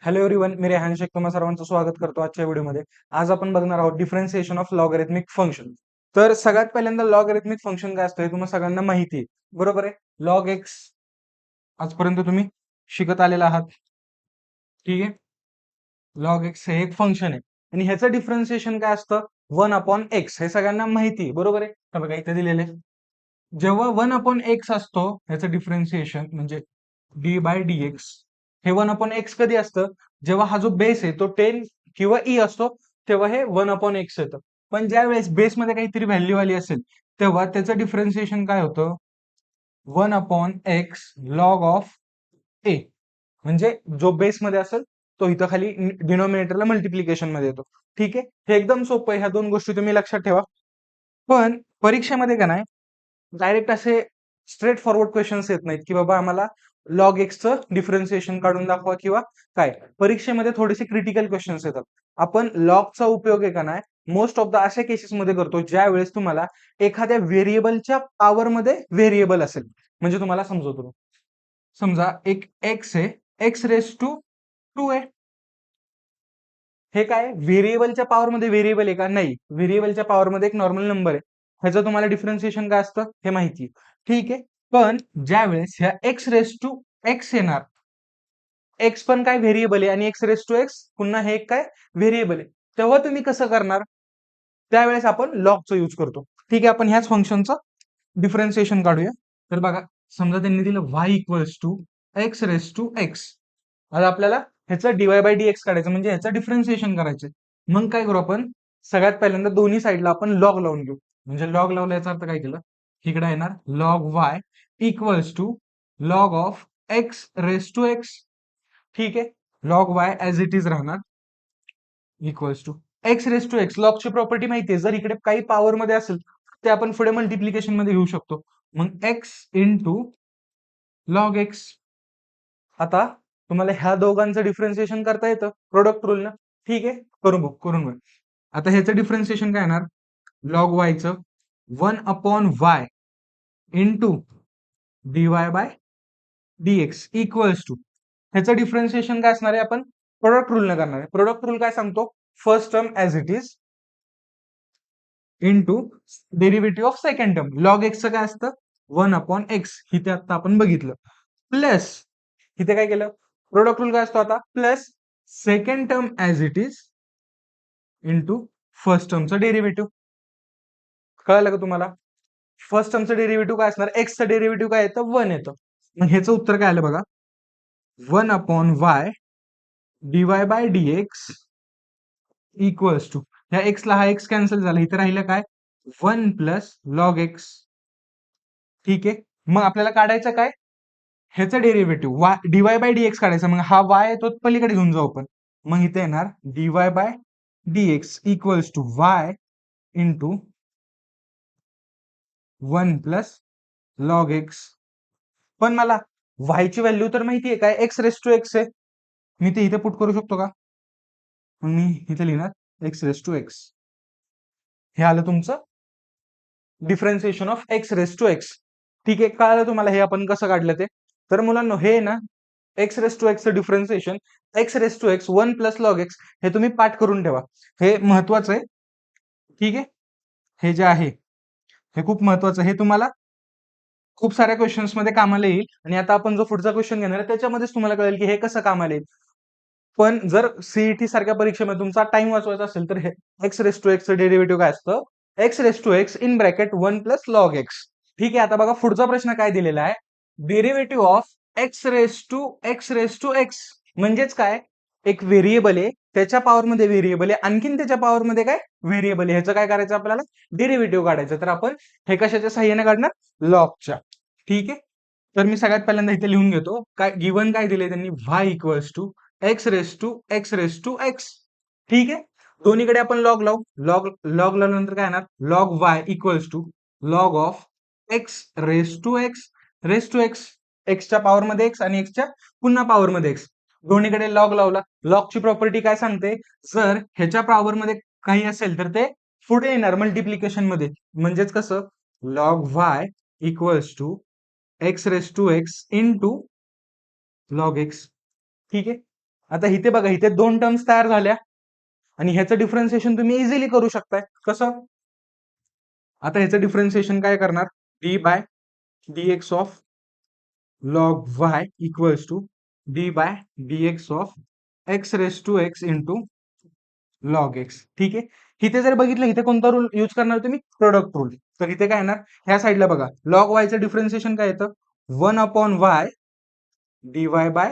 Hello everyone, मी रेहान शेख तुम्हा सर्वांचं स्वागत करतो आजच्या व्हिडिओमध्ये. आज आपण बघणार आहोत डिफरन्सिएशन ऑफ लॉगॅरिथमिक फंक्शन. तर सगळ्यात पहिल्यांदा लॉगॅरिथमिक फंक्शन काय असतं हे तुम्हाला सगळ्यांना माहिती आहे, बरोबर आहे. लॉग एक्स आजपर्यंत तुम्ही शिकत आलेला आहात, ठीक आहे. लॉग एक्स हे एक फंक्शन आहे आणि ह्याचं डिफरन्सिएशन काय असतं, 1/x हे सगळ्यांना माहिती आहे, बरोबर आहे. तर बघा इथे दिलेले आहे. जेव्हा 1/x असतो ह्याचं डिफरन्सिएशन म्हणजे dy/dx, हे 1/x कधी असतं, जेव्हा हा जो बेस आहे तो 10 किंवा e असतो तेव्हा हे 1/x येतं. पण ज्या वेळेस बेसमध्ये काहीतरी व्हॅल्यू आली असेल तेव्हा त्याचं डिफरन्सिएशन काय होतं, 1/x लॉग ऑफ ए. म्हणजे जो बेसमध्ये असेल तो इथं खाली डिनॉमिनेटरला मल्टिप्लिकेशन मध्ये येतो. ठीक आहे, हे एकदम सोपं आहे. ह्या दोन गोष्टी तुम्ही लक्षात ठेवा. पण परीक्षेमध्ये का नाही डायरेक्ट असे स्ट्रेट फॉरवर्ड क्वेश्चन्स येत नाहीत की बाबा आम्हाला लॉग एक्सचं डिफरन्सिएशन काढून दाखवा किंवा काय. परीक्षेमध्ये थोडेसे क्रिटिकल क्वेश्चन्स येतात. आपण लॉगचा उपयोग आहे का नाही मोस्ट ऑफ द अशा केसेसमध्ये करतो ज्या वेळेस तुम्हाला एखाद्या व्हेरिएबलच्या पॉवरमध्ये व्हेरिएबल असेल. म्हणजे तुम्हाला समजवतो, समजा एक एक्स आहे, एक्स रेस टू 2 आहे. हे काय व्हेरिएबलच्या पॉवरमध्ये व्हेरिएबल आहे का? नाही, व्हेरिएबलच्या पॉवरमध्ये एक नॉर्मल नंबर आहे. ह्याचं तुम्हाला डिफरन्सिएशन काय असतं हे माहिती, ठीक आहे. पण ज्या वेळेस ह्या एक्स रेस टू एक्स येणार, एक्स पण काय व्हेरिएबल आहे आणि एक्स रेस टू एक्स पुन्हा हे एक काय व्हेरिएबल आहे, तेव्हा तुम्ही कसं करणार? त्यावेळेस आपण लॉगचा यूज करतो. ठीक आहे, आपण ह्याच फंक्शनचं डिफरन्सिएशन काढूया. तर बघा, समजा त्यांनी दिलं y equals to x raise to x. आता आपल्याला ह्याचं dy/dx काढायचं म्हणजे ह्याचं डिफरन्सिएशन करायचं. मग काय करू आपण, सगळ्यात पहिल्यांदा दोन्ही साईडला आपण लॉग लावून घेऊ. म्हणजे लॉग लावला याचा अर्थ काय केलं, इकडे येणार log y equals to log of x raise to x. ठीक आहे, log y as it is राहणार equals to x raise to x. लॉगची प्रॉपर्टी माहिती आहे, जर इकडे काही पॉवर मध्ये असेल ते आपण पुढे मल्टिप्लिकेशन मध्ये घेऊ शकतो. मग एक्स इंटू लॉग एक्स. आता तुम्हाला ह्या दोघांचं डिफरन्सिएशन करता येतं प्रोडक्ट रूल ना. ठीक आहे, करून बघ. आता ह्याचं डिफरन्सिएशन काय येणार, लॉग वायचं 1/y into dy/dx equals to, ह्याचं डिफरन्सिएशन काय असणार आहे, आपण प्रोडक्ट रूल न करणार आहे. प्रोडक्ट रूल काय सांगतो, first term as it is into derivative of second term. Log एक्सचं काय असतं 1/x, इथे आता आपण बघितलं. प्लस इथे काय केलं, प्रोडक्ट रूल काय असतो आता, plus second term as it is into first टर्मचं डेरिव्हेटिव्ह. कळालं का तुम्हाला? फर्स्ट टर्मचं डेरिव्हेटिव्ह काय असणार, एक्सचं डेरिव्हेटिव्ह काय येतं 1 येतं. मग ह्याचं उत्तर काय आलं बघा, 1/y dy/dx इक्वल्स टू, ह्या एक्सला हा एक्स कॅन्सल झाला, इथे राहिलं काय 1 प्लस लॉग एक्स. ठीक आहे, मग आपल्याला काढायचं काय, ह्याचं डेरिव्हेटिव्ह dy/dx काढायचं. मग हा y आहे तो पलीकडे घेऊन जाऊ आपण. मग इथे येणार dy/dx equals to y into 1 plus log x. पण मला y ची व्हॅल्यू तर माहिती आहे काय, एक्स रेस टू एक्स आहे. मी ते इथे पुट करू शकतो का? मग मी इथे लिहिणार एक्स रेस टू एक्स. हे आलं तुमचं differentiation of x raise to x. ठीक आहे, कळालं तुम्हाला हे आपण कसं काढलं ते? तर मुलांना हे ना एक्स रेस टू एक्सचं differentiation, x raise to x 1 plus log x, हे तुम्ही पाठ करून ठेवा, हे महत्वाचं आहे. ठीक आहे, हे जे आहे हे खूप महत्वाचं आहे, हे तुम्हाला खूप साऱ्या क्वेश्चन्स मध्ये कामाला येईल. आणि आता आपण जो पुढचा क्वेश्चन घेणार आहे त्याच्यामध्येच तुम्हाला कळेल की हे कसं कामाला येईल. पण जर सीईटी सारख्या परीक्षेमध्ये तुमचा टाइम वाचवायचा असेल तर हे एक्स रेस टू एक्सचं डेरिव्हेटिव्ह काय असतं, x raise to x in bracket 1 plus log x. ठीक आहे, आता बघा पुढचा प्रश्न काय दिलेला आहे, derivative of x raise to x. म्हणजेच काय, एक व्हेरिएबल आहे त्याच्या पॉवरमध्ये व्हेरिएबल आहे, आणखीन त्याच्या पॉवरमध्ये काय व्हेरिएबल आहे, ह्याचं काय करायचं आपल्याला डेरिव्हेटिव्ह काढायचं. तर आपण हे कशाच्या साह्याने काढणार, लॉगच्या. ठीक आहे, तर मी सगळ्यात पहिल्यांदा इथे लिहून घेतो काय गिवन काय दिले त्यांनी, y equals to x raise to x. ठीक आहे, दोन्हीकडे आपण लॉग लावू. लॉग लॉग लावल्यानंतर काय येणार, log y equals to log of x raise to x. एक्सच्या पॉवरमध्ये एक्स आणि एक्सच्या पुन्हा पॉवरमध्ये एक्स, दोन्हीकडे लॉग लावला. लॉगची प्रॉपर्टी काय सांगते, जर ह्याच्या पॉवरमध्ये काही असेल तर ते पुढे येणार मल्टिप्लिकेशन मध्ये. म्हणजेच कसं, log y equals to x raise to x into log x. ठीक आहे, आता इथे बघा, इथे दोन टर्म्स तयार झाल्या आणि ह्याचं डिफरन्शिएशन तुम्ही इझिली करू शकताय. कसं? आता ह्याचं डिफरन्शिएशन काय करणार? D by d x of log y equals to d by d x of x raise to x into log x. ठीक आहे. इथे जर बघितलं, इथे कोणता रूल यूज करणार तुम्ही? Product rule. तर इथे काय येणार? ह्या साईडला बघा, लॉग वायचं डिफरन्शिएशन काय येतं? 1/y dy by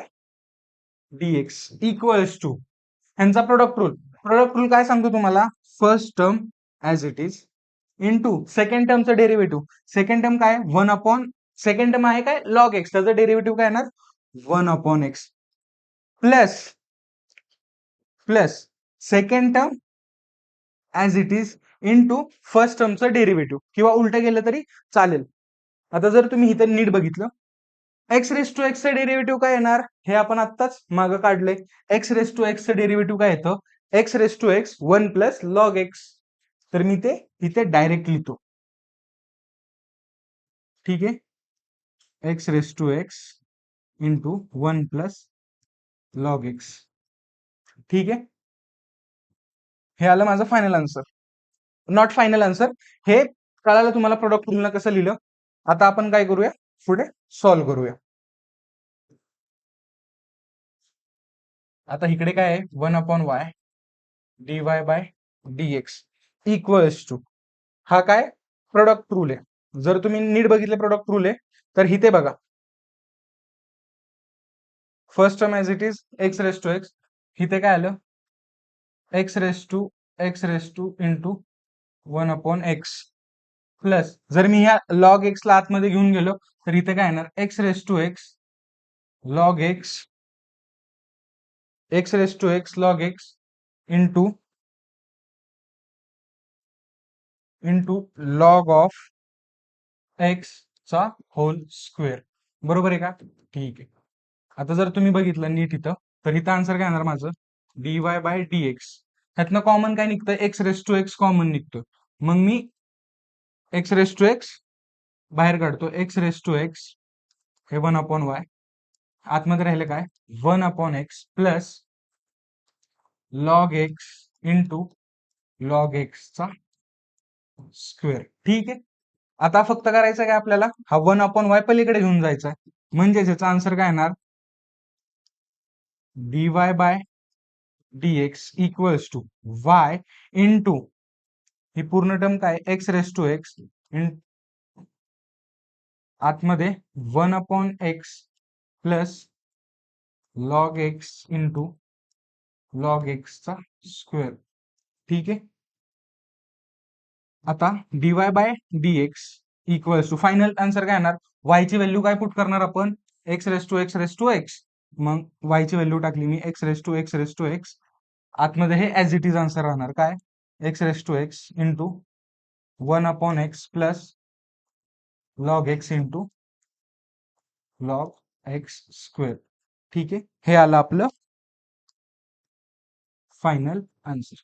dx equals to ह्यांचा प्रोडक्ट रूल. प्रोडक्ट रूल काय सांगतो तुम्हाला? First term as it is into second टर्मचं डेरिव्हेटिव्ह. सेकंड टर्म काय? सेकंड टर्म आहे काय? Log x. त्याचं डेरिव्हेटिव्ह काय येणार? 1/x plus plus second term as it is into first टर्मचं डेरिव्हेटिव्ह, किंवा उलटं गेलं तरी चालेल. आता जर तुम्ही इथं नीट बघितलं, एक्स रेस टू एक्सचं डेरिव्हेटिव्ह काय येणार? हे आपण आत्ताच मागं काढलंय. एक्स रेस टू एक्सचं डेरिव्हेटिव्ह काय येतं? X raise to x 1 plus log x. तर मी ते इथे डायरेक्ट लिहितो. ठीक आहे. X raise to x into 1 plus log x. ठीक आहे. हे आलं माझं final answer. Not final answer, हे कळालं तुम्हाला प्रोडक्ट रूलनं कसं लिहिलं. आता आपण काय करूया? पुढे सॉल्व्ह करूया. आता इकडे काय आहे? 1/y dy by dx equals to, हा काय? प्रोडक्ट रूल आहे. जर तुम्ही नीट बघितले प्रोडक्ट रूल आहे, तर इथे बघा, first term as it is x raise to x. इथे काय आलं? X raise to into 1/x plus, जर मी ह्या लॉग एक्स ला आतमध्ये घेऊन गेलो, तर इथे काय येणार? X raise to x log x log x into log of x चा होल स्क्वेअर. बरोबर आहे का? ठीक आहे. आता जर तुम्ही बघितलं नीट इथं, तर इथं आन्सर काय येणार माझं? dy by dx. ह्यातनं कॉमन काय निघतं? X raise to x common निघतो. मग मी एक्स रेस टू एक्स बाहेर काढतो. एक्स रेस टू एक्स हे 1/y, आतमध्ये राहिलं काय? 1/x plus log x into log एक्सचा स्क्वेअर. ठीक आहे. आता फक्त करायचं काय आपल्याला? हा 1/y पलीकडे घेऊन जायचा आहे. म्हणजेच याचा आन्सर काय येणार? dy by dx equals to y into ही पूर्ण टर्म काय? एक्स रेस टू एक्स आतमध्ये 1/x plus log x into log एक्सचा स्क्वेअर. ठीक आहे. आता dy by dx equals to, final answer काय येणार? y ची व्हॅल्यू काय पुट करणार आपण? X raise to x. मग y ची व्हॅल्यू टाकली मी एक्स रेस टू एक्स. आतमध्ये हे ऍज इट इज आन्सर राहणार काय? X raise to x into 1/x plus log x into log x square. ठीक आहे. हे आलं आपलं फायनल आन्सर.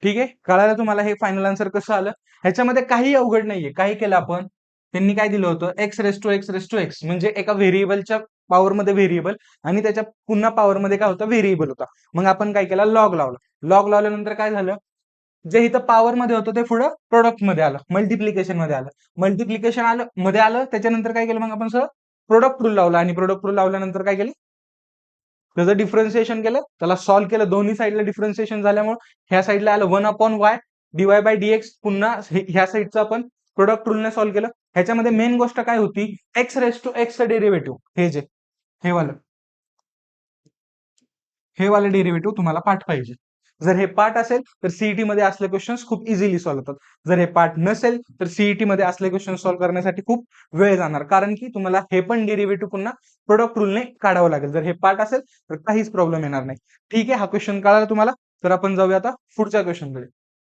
ठीक आहे. कळालं तुम्हाला हे फायनल आन्सर कसं आलं? ह्याच्यामध्ये काही अवघड नाहीये. काय केलं आपण? त्यांनी काय दिलं होतं? एक्स रेस टू एक्स म्हणजे एका व्हेरिएबलच्या पॉवरमध्ये व्हेरिएबल, आणि त्याच्या पुन्हा पॉवरमध्ये काय होतं? व्हेरिएबल होता. मग आपण काय केलं? लॉग लावला. लॉग लावल्यानंतर काय झालं? जे इथं पॉवर मध्ये होतं ते पुढं प्रोडक्ट मध्ये आलं, मल्टिप्लिकेशन मध्ये आलं. मल्टिप्लिकेशन आलं मध्ये आलं, त्याच्यानंतर काय केलं? मग आपण सर प्रोडक्ट रूल लावला, आणि प्रोडक्ट रूल लावल्यानंतर काय केलं? त्याचं डिफरन्शिएशन केलं, त्याला सॉल्व्ह केलं. दोन्ही साईडला डिफरन्शिएशन झाल्यामुळे ह्या साईडला आलं 1/y dy बाय dx. पुन्हा ह्या साईडचं आपण प्रोडक्ट रूलने सॉल्व्ह केलं. ह्याच्यामध्ये मेन गोष्ट काय होती? एक्स रेस टू एक्सचं डेरिव्हेटिव्ह. हे वालं डेरिव्हेटिव्ह तुम्हाला पाठ पाहिजे. जर हे पाठ असेल तर सीईटी मध्ये असले क्वेश्चन्स खूप इझिली सॉल्व्ह होतात. जर हे पाठ नसेल तर सीईटी मध्ये असले क्वेश्चन सॉल्व्ह करण्यासाठी खूप वेळ जाणार, कारण की तुम्हाला हे पण डेरिव्हेटिव्ह पुन्हा प्रोडक्ट रूलने काढावं लागेल. जर हे पाठ असेल तर काहीच प्रॉब्लेम येणार नाही. ठीक आहे. हा क्वेश्चन कळाला तुम्हाला? तर आपण जाऊया आता पुढच्या क्वेश्चनकडे.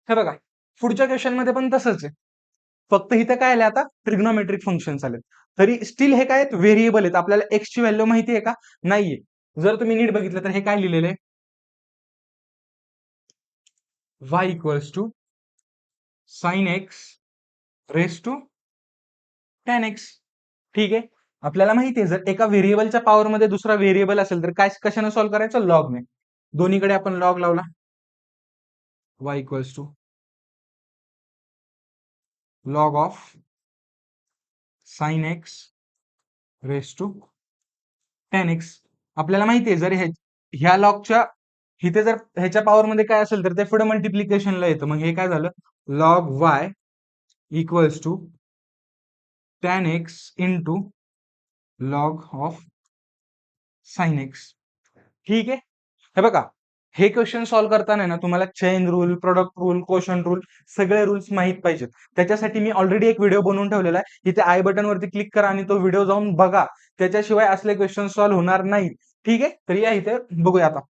हे बघा, पुढच्या क्वेश्चन मध्ये पण तसंच आहे. फक्त इथे काय आले? आता ट्रिग्नोमेट्रिक फंक्शन्स आलेत. तरी स्टील हे काय आहेत? व्हेरिएबल आहेत. आपल्याला एक्स ची व्हॅल्यू माहिती आहे का? नाहीये. जर तुम्ही नीट बघितलं तर हे काय लिहिलेलं आहे? y equals to sine x raise to tan x. ठीक आहे. आपल्याला माहिती आहे जर एका व्हेरिएबलच्या पॉवर मध्ये दुसरा व्हेरिएबल असेल तर काय कशाने सॉल्व्ह करायचं, लॉगने. दोन्हीकडे आपण लॉग लावला, y equals to log of sine x raise to tan x. आपल्याला माहिती आहे जर ह्या लॉगच्या इथे जर ह्याच्या पॉवर मध्ये काय असेल तर ते पुढे मल्टिप्लिकेशनला येतं. मग हे काय झालं, log y equals to tan x into log of sine x. ठीक आहे. हे बघा, हे क्वेश्चन सॉल्व्ह करताना ना तुम्हाला chain rule, product rule, quotient rule सगळे रूल्स माहित पाहिजेत. त्याच्यासाठी मी ऑलरेडी एक व्हिडिओ बनवून ठेवलेला आहे. इथे आय बटन वरती क्लिक करा आणि तो व्हिडिओ जाऊन बघा. त्याच्याशिवाय असले क्वेश्चन सॉल्व्ह होणार नाहीत. ठीक आहे. तर या इथे बघूया आता.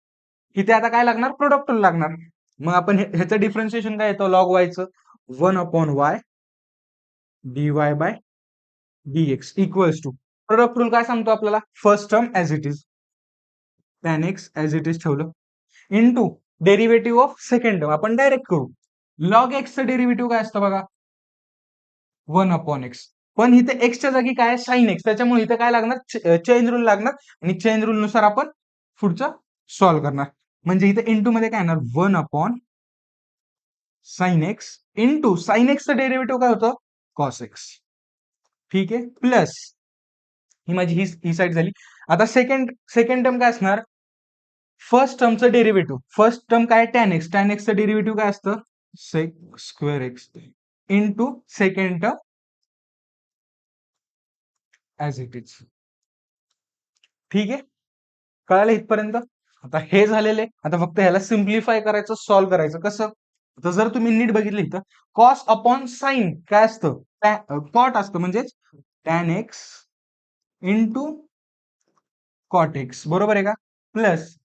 इथे आता काय लागणार, प्रोडक्ट रूल लागणार. मग आपण ह्याचं डिफरन्शिएशन काय येतं, लॉग वायचं 1/y dy by dx equals to product rule काय सांगतो आपल्याला, first term as it is tan x as it is ठेवलं into derivative of second term. आपण डायरेक्ट करू. लॉग एक्सचं डेरिव्हेटिव्ह काय असतं बघा, 1/x. पण इथे एक्सच्या जागी काय आहे, साइन एक्स. त्याच्यामुळे इथे काय लागणार, चेंज रूल लागणार आणि चेंज रूल नुसार आपण पुढचं सॉल्व्ह करणार. म्हणजे इथे इंटू मध्ये काय येणार, 1/sin x इंटू साइन एक्सचं डेरिव्हेटिव्ह काय होतं, कॉस एक्स. ठीक आहे. प्लस ही माझी ही साईड झाली. आता सेकंड टर्म काय असणार, फर्स्ट टर्मचं डेरिव्हेटिव्ह. फर्स्ट टर्म काय, tan x. tan x चं डेरिव्हेटिव्ह काय असतं, sec square x into second term as it is. ठीक आहे. कळालं इथपर्यंत. आता हे झालेले, आता फक्त ह्याला सिम्प्लिफाय करायचं, सॉल्व्ह करायचं. कसं, तर जर तुम्ही नीट बघितलं इथं कॉस अपॉन साइन काय असतं, कॉट असतं. म्हणजेच tan x into cot x, बरोबर आहे का, plus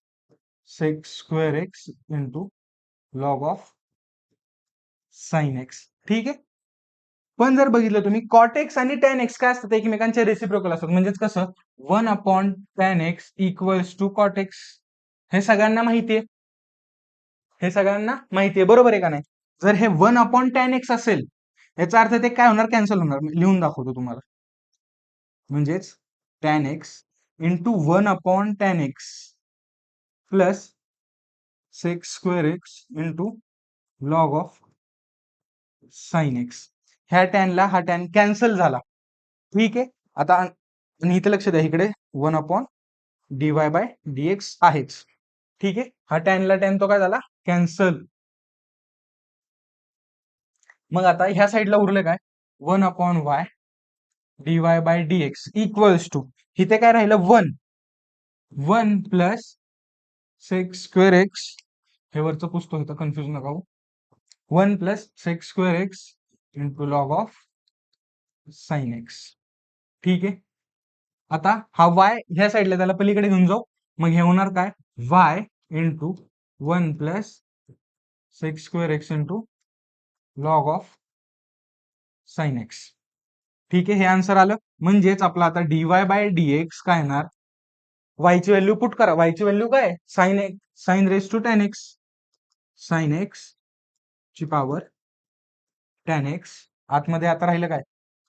sec square x into log of sine x. ठीक आहे. पण जर बघितलं तुम्ही कॉट एक्स आणि tan एक्स काय असतात, एकमेकांच्या रेसिप्रोकल असतात. म्हणजेच कसं, 1/tan x equals to cot x. हे सगळ्यांना माहितीये, हे सगळ्यांना माहितीये, बरोबर आहे का नाही. जर हे 1/tan x असेल, याचा अर्थ ते काय होणार, कॅन्सल होणार. मी लिहून दाखवतो तुम्हाला. म्हणजेच tan x into 1/tan x plus sec square x into log of sine x. ह्या टॅनला हा टॅन कॅन्सल झाला. ठीक आहे. आता आणि इथे लक्ष द्या, इकडे 1/dy बाय dx आहेच. ठीक आहे. हा टॅनला टॅन तो काय झाला, कॅन्सल. मग आता ह्या साईडला उरलं काय, 1/y dy by dx equals to, इथे काय राहिलं, 1 प्लस सेक स्क्वेअर एक्स. हे वरचं पुसतो, इथं कन्फ्युज नका हो. 1 plus sec square x into log of sine x. ठीक आहे. आता हा y ह्या साईडला त्याला पलीकडे घेऊन जाऊ. मग हे होणार काय, y into 1 plus sec square x into log of sine x. ठीक आहे. हे आन्सर आलं. म्हणजेच आपला आता dy बाय dx काय येणार, y ची व्हॅल्यू पुट करा. y ची व्हॅल्यू काय, sine x, sine raise to tan x. Sine x ची पॉवर tan एक्स. आतमध्ये आता राहिलं काय,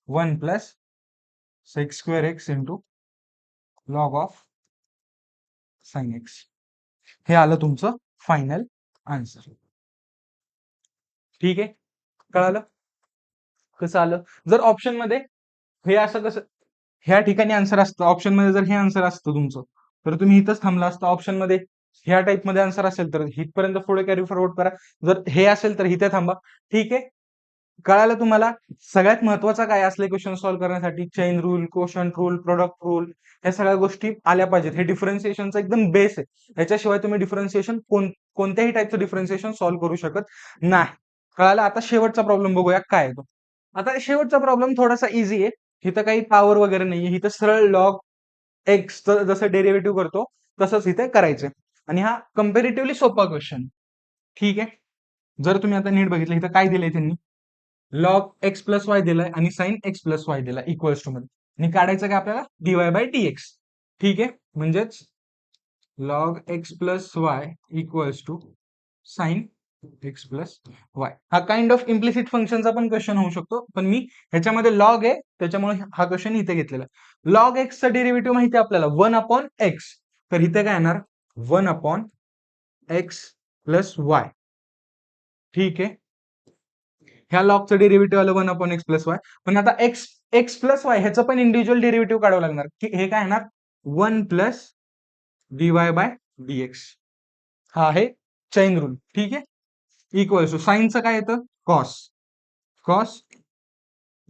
1 plus sec square x into log of sine x. हे आलं तुमचं फायनल आन्सर. ठीक आहे. कळालं कसं आलं. जर ऑप्शन मध्ये हे असं कसं, ह्या ठिकाणी आन्सर असतं, ऑप्शन मध्ये जर हे आन्सर असतं तुमचं, तर तुम्ही इथंच थांबला असतं. ऑप्शन मध्ये ह्या टाइप मध्ये आन्सर असेल तर इथपर्यंत पुढे कॅरी फॉरवर्ड करा. जर हे असेल तर इथे थांबा. ठीक आहे. कळालं तुम्हाला. सगळ्यात महत्वाचा काय, असले क्वेश्चन सॉल्व्ह करण्यासाठी chain rule, quotient rule, product rule, ह्या सगळ्या गोष्टी आल्या पाहिजेत. हे डिफरन्सिएशनचा एकदम बेस आहे. ह्याच्याशिवाय तुम्ही डिफरन्सिएशन कोणत्याही टाईपचं डिफरन्सिएशन सॉल्व्ह करू शकत नाही. कळालं. आता शेवटचा प्रॉब्लेम बघूया काय आहे तो. आता शेवटचा प्रॉब्लेम थोडासा इझी आहे. इथं काही पॉवर वगैरे नाहीये. इथं सरळ लॉग एक्स जसं डेरिव्हेटिव्ह करतो तसंच इथे करायचंय. आणि हा कम्पॅरेटिव्हली सोपा क्वेश्चन. ठीक आहे. जर तुम्ही आता नीट बघितलं, इथं काय दिलंय त्यांनी, लॉग एक्स प्लस वाय दिलाय आणि साइन एक्स प्लस वाय दिलाय इक्वल्स टू मध्ये. आणि काढायचं काय आपल्याला, डीवाय बाय डीएक्स. ठीक आहे. म्हणजेच log x plus y equals to sine x plus y. हा काइंड ऑफ इम्प्लिसिट फंक्शनचा पण क्वेश्चन होऊ शकतो, पण मी ह्याच्यामध्ये लॉग आहे त्याच्यामुळे हा क्वेश्चन इथे घेतलेला. लॉग एक्सचा डेरिव्हेटिव्ह माहिती आहे आपल्याला 1/x. तर इथे काय येणार 1/x प्लस वाय. ठीक आहे. ह्या लॉगचं डेरिव्हेटिव्ह आलं 1/x प्लस वाय. पण आता एक्स एक्स प्लस वाय ह्याचं पण इंडिव्हिज्युअल डेरिव्हेटिव्ह काढावं लागणार की हे काय येणार 1 प्लस dy बाय dx. हा आहे चैन रूल. ठीक आहे. इक्वल्स टू साईनचं काय येतं cos. Cos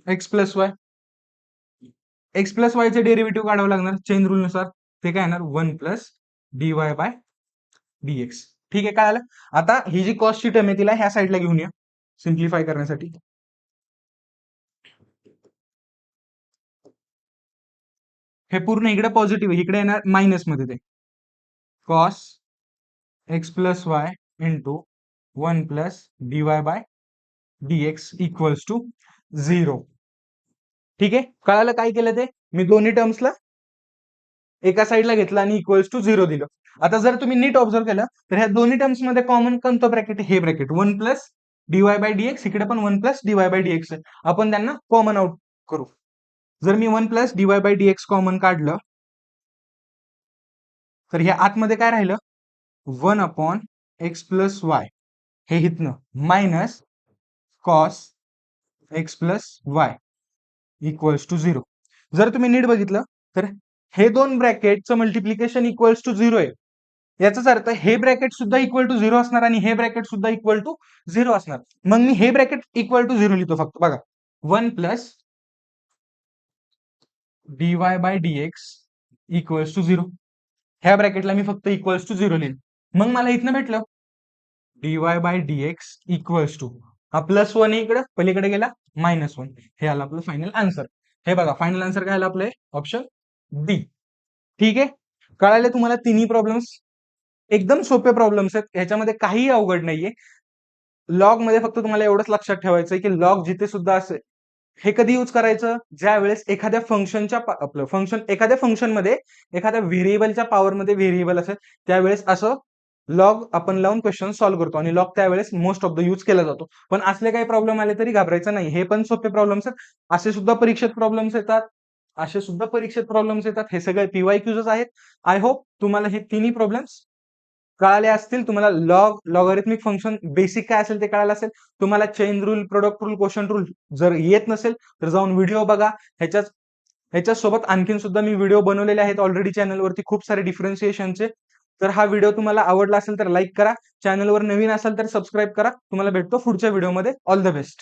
x plus y. X plus वायचे डेरिव्हेटिव्ह काढावं लागणार चेन रूल नुसार. ते काय येणार 1 प्लस dy बाय dx. ठीक आहे. काय आलं आता ही जी कॉस्टची टर्म आहे तिला ह्या साईडला घेऊन या सिम्प्लिफाय करण्यासाठी. हे पूर्ण इकडे पॉझिटिव्ह आहे, इकडे येणार मायनस मध्ये ते cos x plus y into 1 plus dy by dx equals to 0. ठीक आहे. कळालं काय केलं ते मी दोन्ही टर्म्सला एका साईडला घेतलं आणि इक्वल्स टू 0 दिलं. आता जर तुम्ही नीट ऑब्झर्व केलं तर ह्या दोन्ही टर्म्स मध्ये कॉमन कोणतं ब्रॅकेट हे bracket 1 plus dy by dx. इकडे पण 1 प्लस dy बाय dx आहे. आपण त्यांना कॉमन आउट करू. जर मी 1 plus dy by dx common काढलं तर ह्या आतमध्ये काय राहिलं 1/x प्लस वाय. हे इथनं minus cos x plus y equals to 0. जर तुम्ही नीट बघितलं तर हे दोन ब्रॅकेटचं मल्टिप्लिकेशन इक्वल्स टू 0 आहे. याचाच अर्थ हे ब्रॅकेट सुद्धा इक्वल टू 0 असणार आणि हे ब्रॅकेट सुद्धा इक्वल टू 0 असणार. मग मी हे ब्रॅकेट इक्वल टू 0 लिहितो फक्त बघा 1 plus dy by dx equals to 0. ह्या ब्रॅकेटला मी फक्त इक्वल्स टू 0 लिहिलं. मग मला इथनं भेटलं dy by dx equals to हा प्लस 1 इकडे पलीकडे गेला -1. हे आलं आपलं फायनल आन्सर. हे बघा फायनल आन्सर काय आलं आपलं ऑप्शन डी. ठीक आहे. कळाले तुम्हाला तिन्ही प्रॉब्लेम्स. एकदम सोपे प्रॉब्लेम्स आहेत ह्याच्यामध्ये काही अवघड नाहीये. लॉग मध्ये फक्त तुम्हाला एवढंच लक्षात ठेवायचं की लॉग जिथे सुद्धा असेल हे कधी यूज करायचं ज्या वेळेस एखाद्या फंक्शनच्या आपलं फंक्शन एखाद्या फंक्शन मध्ये एखाद्या व्हेरिएबलच्या पॉवर मध्ये व्हेरिएबल असेल त्यावेळेस असं लॉग आपण लावून क्वेश्चन सॉल्व्ह करतो आणि लॉग त्यावेळेस मोस्ट ऑफ द यूज केला जातो. पण असले काही प्रॉब्लेम आले तरी घाबरायचं नाही. हे पण सोपे प्रॉब्लेम्स आहेत. असे सुद्धा परीक्षेत प्रॉब्लेम्स येतात. हे सगळे PYQs आहेत. आय होप तुम्हाला हे तिन्ही प्रॉब्लेम्स कळाले असतील. तुम्हाला लॉगरिथमिक फंक्शन बेसिक काय असेल ते कळालं असेल. तुम्हाला chain rule product rule quotient rule जर येत नसेल तर जाऊन व्हिडिओ बघा. ह्याच्यासोबत आणखीन सुद्धा मी व्हिडिओ बनवलेले आहेत ऑलरेडी चॅनलवरती खूप सारे डिफरन्शिएशनचे. तर हा व्हिडिओ तुम्हाला आवडला असेल तर लाईक करा. चॅनलवर नवीन असाल तर सबस्क्राईब करा. तुम्हाला भेटतो पुढच्या व्हिडिओमध्ये. All the best.